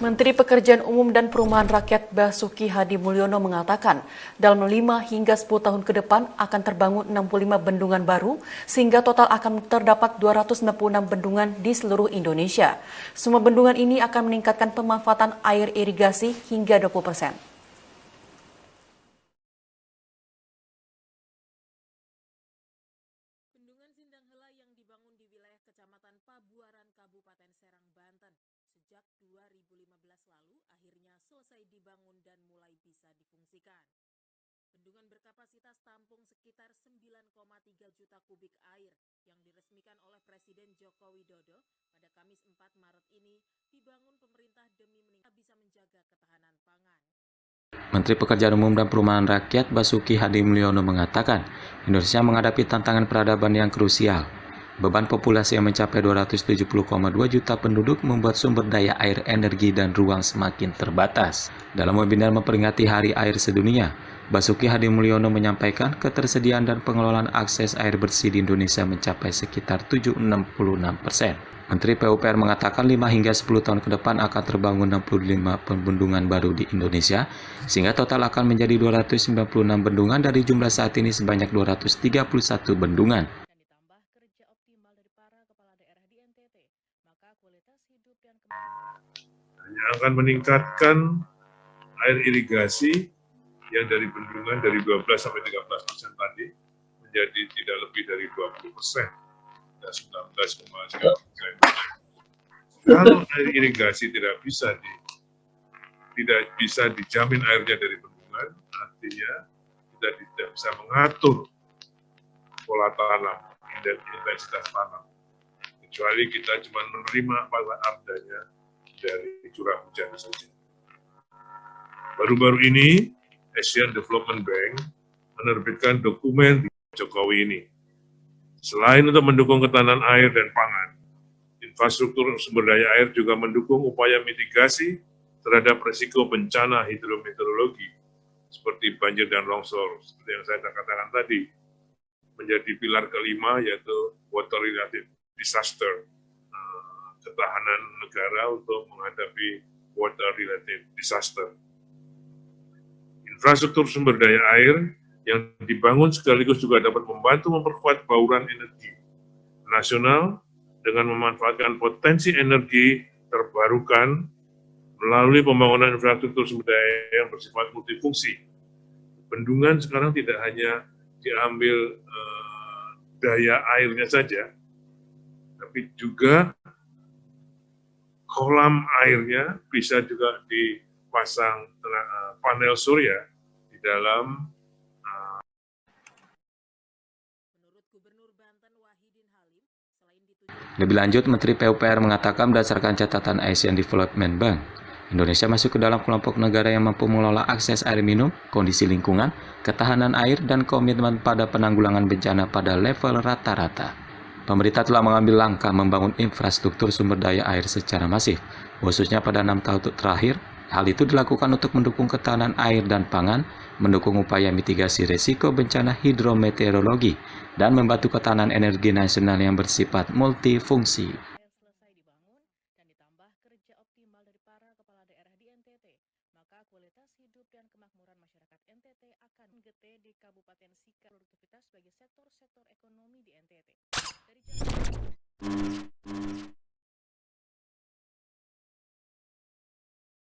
Menteri Pekerjaan Umum dan Perumahan Rakyat Basuki Hadi Mulyono mengatakan, dalam 5 hingga 10 tahun ke depan akan terbangun 65 bendungan baru, sehingga total akan terdapat 266 bendungan di seluruh Indonesia. Semua bendungan ini akan meningkatkan pemanfaatan air irigasi hingga 20%. Bendungan Sindanghela yang dibangun di wilayah Kecamatan Pabuaran, Kabupaten Serang, Banten sejak 2015 lalu akhirnya selesai dibangun dan mulai bisa difungsikan. Bendungan berkapasitas tampung sekitar 9,3 juta kubik air yang diresmikan oleh Presiden Joko Widodo pada Kamis 4 Maret ini dibangun pemerintah demi bisa menjaga ketahanan pangan. Menteri Pekerjaan Umum dan Perumahan Rakyat Basuki Hadi Mulyono mengatakan, Indonesia menghadapi tantangan peradaban yang krusial. Beban populasi yang mencapai 270,2 juta penduduk membuat sumber daya air, energi, dan ruang semakin terbatas. Dalam webinar memperingati Hari Air Sedunia, Basuki Hadi Mulyono menyampaikan ketersediaan dan pengelolaan akses air bersih di Indonesia mencapai sekitar 66%. Menteri PUPR mengatakan 5 hingga 10 tahun ke depan akan terbangun 65 bendungan baru di Indonesia, sehingga total akan menjadi 296 bendungan dari jumlah saat ini sebanyak 231 bendungan. Dan ditambah kerja optimal dari para kepala daerah di NTT, maka kualitas hidup dan hanya akan meningkatkan air irigasi yang dari bendungan dari 12 sampai 13% tadi menjadi tidak lebih dari 20%. 19,3%. Kalau air irigasi tidak bisa dijamin airnya dari bendungan, artinya kita tidak bisa mengatur pola tanam, intensitas tanam. Kecuali kita cuma menerima pada adanya dari curah hujan saja. Baru-baru ini, Asian Development Bank menerbitkan dokumen Jokowi ini. Selain untuk mendukung ketahanan air dan pangan, infrastruktur sumber daya air juga mendukung upaya mitigasi terhadap risiko bencana hidrometeorologi seperti banjir dan longsor, seperti yang saya katakan tadi, menjadi pilar kelima yaitu water related disaster, ketahanan negara untuk menghadapi water related disaster. Infrastruktur sumber daya air yang dibangun sekaligus juga dapat membantu memperkuat bauran energi nasional dengan memanfaatkan potensi energi terbarukan melalui pembangunan infrastruktur sumber daya yang bersifat multifungsi. Bendungan sekarang tidak hanya diambil daya airnya saja, tapi juga kolam airnya bisa juga dipasang panel surya di dalam. Lebih lanjut, Menteri PUPR mengatakan berdasarkan catatan Asian Development Bank, Indonesia masuk ke dalam kelompok negara yang mampu mengelola akses air minum, kondisi lingkungan, ketahanan air, dan komitmen pada penanggulangan bencana pada level rata-rata. Pemerintah telah mengambil langkah membangun infrastruktur sumber daya air secara masif, khususnya pada 6 tahun terakhir. Hal itu dilakukan untuk mendukung ketahanan air dan pangan, mendukung upaya mitigasi risiko bencana hidrometeorologi, dan membantu ketahanan energi nasional yang bersifat multifungsi. Selesai dibangun dan ditambah kerja optimal dari para kepala daerah di NTT, maka kualitas hidup dan kemakmuran masyarakat NTT akan gete di Kabupaten Sika, produktivitas sebagai sektor-sektor ekonomi di NTT. Dari